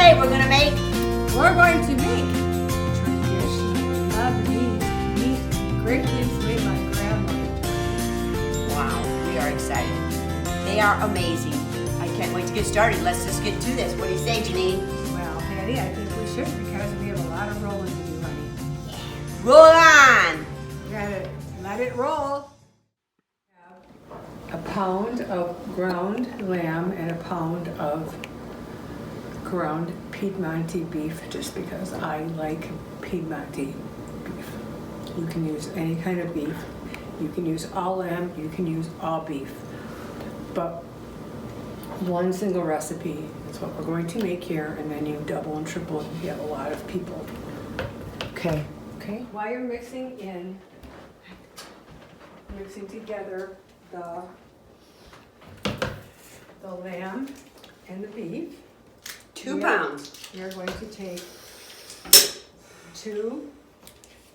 today we're going to make traditional Lebanese meat grape leaves made by grandmother. Wow, we are excited. They are amazing. I can't wait to get started. Let's just get to this. What do you say, Janine? Well, Patty, I think we should because we have a lot of rolling to do, honey. Roll on! We gotta let it roll. A pound of ground lamb and a pound of ground Piedmontese beef, just because I like Piedmontese beef. You can use any kind of beef. You can use all lamb, you can use all beef. But one single recipe is what we're going to make here, and then you double and triple if you have a lot of people. Okay. Okay. While you're mixing together the lamb and the beef. 2 pounds. You're going to take 2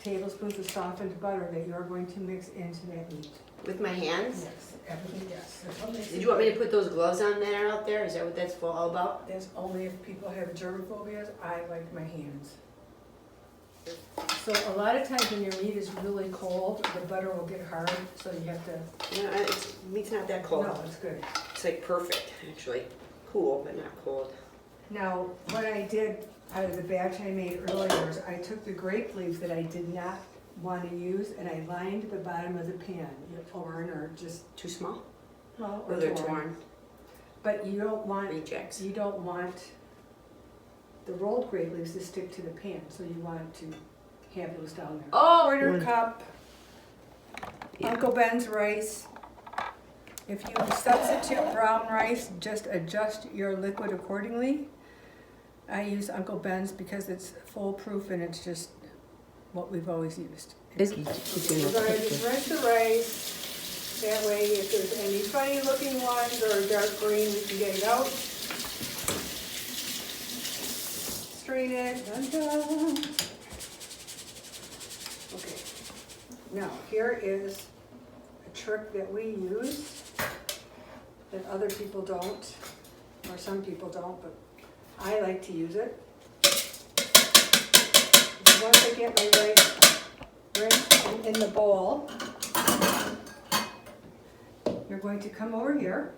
tablespoons of softened butter that you're going to mix into that meat. With my hands? Yes, everything, yes. Did you want me to put those gloves on that are out there? Is that what that's all about? That's only if people have germophobias. I like my hands. So a lot of times when your meat is really cold, the butter will get hard, so you have to... No, meat's not that cold. No, it's good. It's like perfect, actually. Cool, but not cold. Now, what I did out of the batch I made earlier is I took the grape leaves that I did not want to use and I lined the bottom of the pan. Torn or just... Too small? Well, Or they're torn? But you don't want... Rejects. You don't want the rolled grape leaves to stick to the pan, so you want to have those down there. Oh! Quarter cup Yeah. Uncle Ben's rice. If you substitute brown rice, just adjust your liquid accordingly. I use Uncle Ben's because it's foolproof and it's just what we've always used. We're going to just rinse the rice. That way, if there's any funny looking ones or dark green, we can get it out. Strain it. Dun, dun. Okay. Now, here is a trick that we use that other people don't, or some people don't, but I like to use it. Once I get my rice rinsed in the bowl, you're going to come over here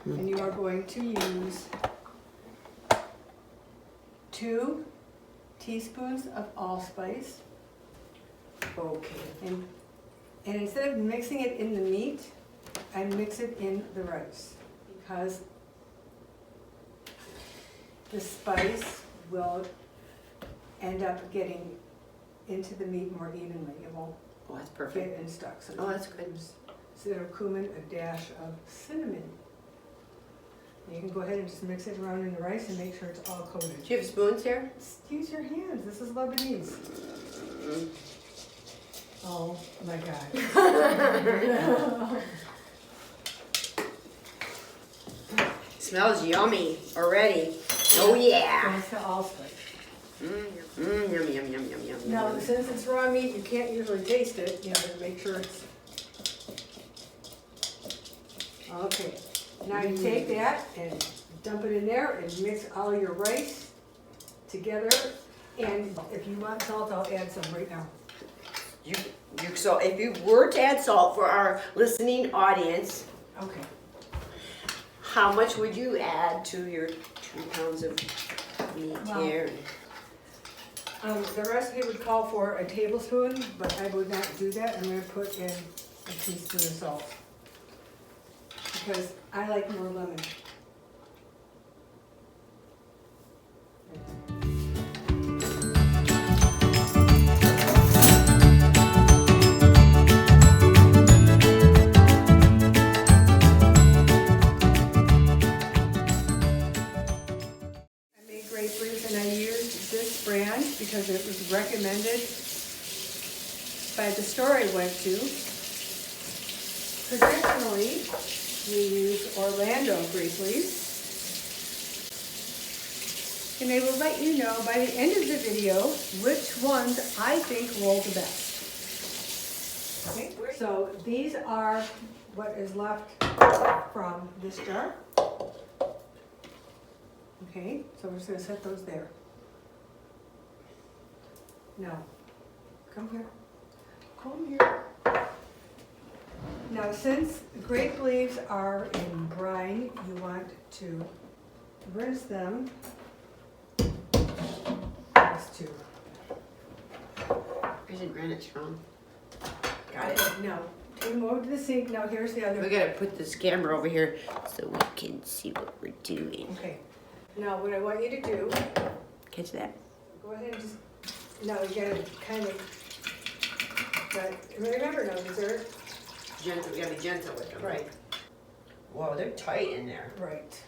and you are going to use 2 teaspoons of allspice. Okay. And instead of mixing it in the meat, I mix it in the rice because the spice will end up getting into the meat more evenly. It won't Oh, that's perfect. get in stuck. So Oh, that's good. instead of cumin, a dash of cinnamon. You can go ahead and just mix it around in the rice and make sure it's all coated. Do you have spoons here? Just use your hands. This is Lebanese. Oh my God. Smells yummy already. Oh yeah. That's the allspice. Yum, yum, yum, yum, yum. Now, since it's raw meat, you can't usually taste it. You have to make sure it's... Okay. Now you take that and dump it in there and mix all your rice together. And if you want salt, I'll add some right now. So if you were to add salt for our listening audience, Okay. how much would you add to your 2 pounds of meat Well, here? The recipe would call for a tablespoon, but I would not do that. I'm going to put in a teaspoon of salt because I like more lemon. And I used this brand because it was recommended by the store I went to. Traditionally, we use Orlando grape leaves. And I will let you know by the end of the video which ones I think roll the best. Okay, so these are what is left from this jar. Okay, so we're just gonna set those there. Now, come here. Come here. Now, since grape leaves are in brine, you want to rinse them. These two. Isn't granite strong? Got it. Okay, now, take them over to the sink. Now, here's the other. We gotta put this camera over here so we can see what we're doing. Okay. Now, what I want you to do, Catch that? go ahead and just, now you gotta kind of, but remember, no dessert. Gentle, we gotta be gentle with them. Right. Whoa, they're tight in there. Right.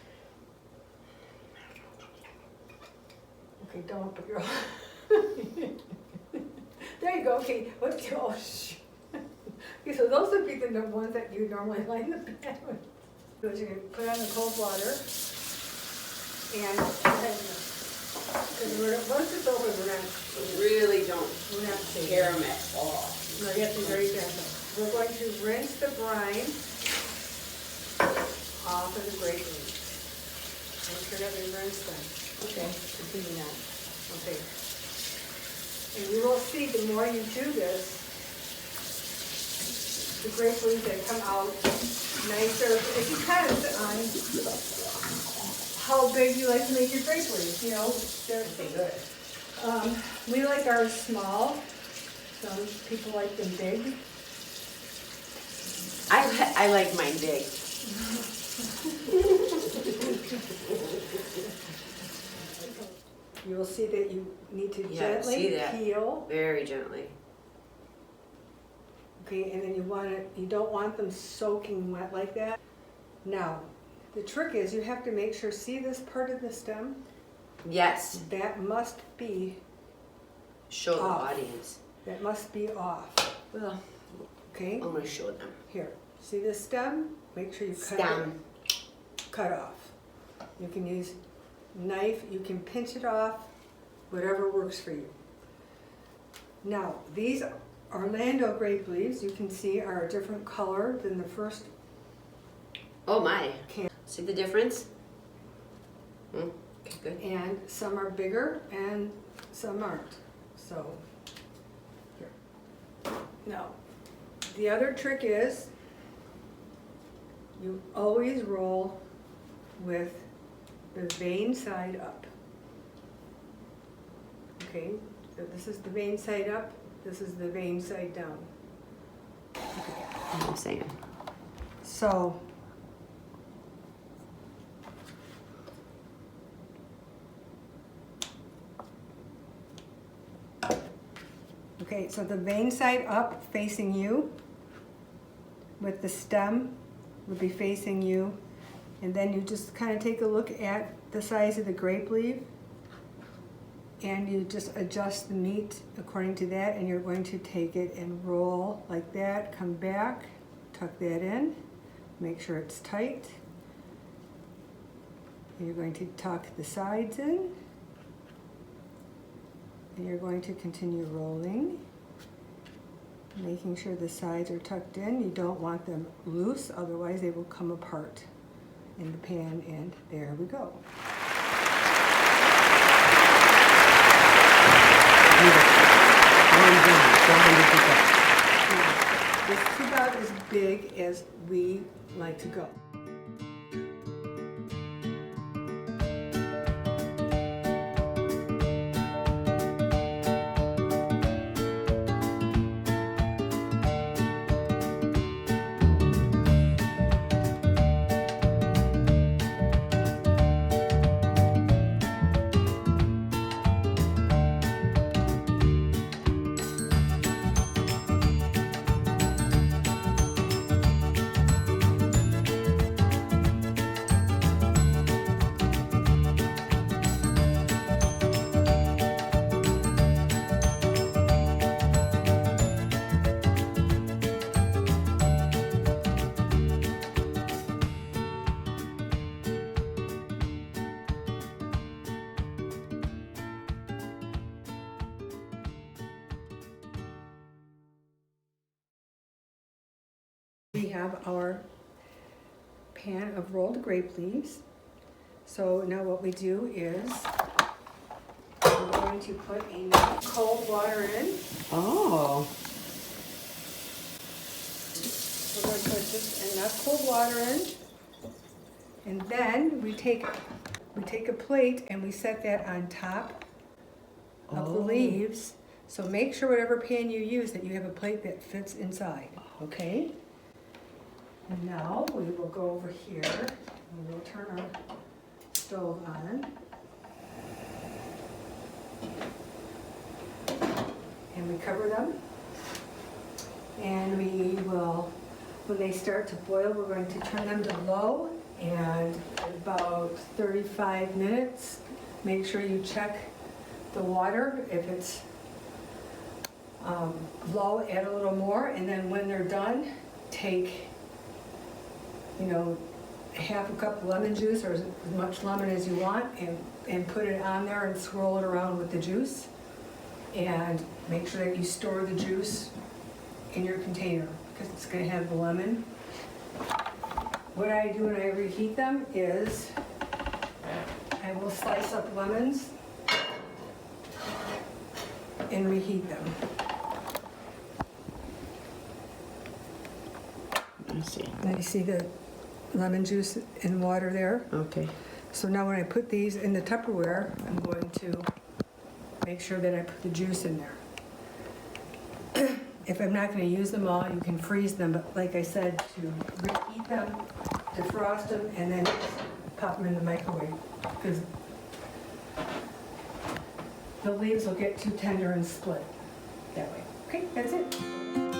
Okay, don't put your. There you go. Okay, let's go. Oh, okay, so those would be the ones that you normally line the pan with. So you're gonna put on the cold water, and because once it's over, we're not. Really don't We're not scare them at all. No, you have to be very gentle. We're going to rinse the brine off of the grape leaves. Make sure that we rinse them. Okay, continue that. Okay. And you will see the more you do this, the grape leaves that come out nicer. If you kind of on how big you like to make your grape leaves, you know, they're good. we like ours small. Some people like them big. I like mine big. You will see that you need to Yeah, I see gently that. peel. Very gently. Okay, and then you don't want them soaking wet like that. Now, the trick is you have to make sure, see this part of the stem? Yes. That must be Show the Off. audience. That must be off, Well, okay? I'm gonna show them. Here, see this stem? Make sure you cut off. You can use knife, you can pinch it off, whatever works for you. Now, these Orlando grape leaves, you can see, are a different color than the first Oh my. can. See the difference? Okay, good. And some are bigger and some aren't. So, here. Now, the other trick is you always roll with the vein side up. Okay, so this is the vein side up, this is the vein side down. I'm saying. So, okay, so the vein side up facing you with the stem would be facing you, and then you just kind of take a look at the size of the grape leaf and you just adjust the meat according to that, and you're going to take it and roll like that, come back, tuck that in, make sure it's tight, and you're going to tuck the sides in, and you're going to continue rolling, making sure the sides are tucked in. You don't want them loose, otherwise they will come apart in the pan, and there we go. This is about as big as we like to go. We have our pan of rolled grape leaves. So now what we do is we're going to put enough cold water in. Oh. We're going to put just enough cold water in. And then we take a plate and we set that on top of the leaves. So make sure whatever pan you use that you have a plate that fits inside, okay? And now we will go over here and we'll turn our stove on. And we cover them. And we will, when they start to boil, we're going to turn them to low, and about 35 minutes, make sure you check the water. If it's low, add a little more, and then when they're done, take, half a cup of lemon juice or as much lemon as you want, and put it on there and swirl it around with the juice. And make sure that you store the juice in your container because it's going to have the lemon. What I do when I reheat them is I will slice up lemons and reheat them. I see. Now you see the lemon juice and water there? Okay. So now when I put these in the Tupperware, I'm going to make sure that I put the juice in there. If I'm not going to use them all, you can freeze them, but like I said, to reheat them, defrost them, and then pop them in the microwave, because the leaves will get too tender and split that way. Okay, that's it.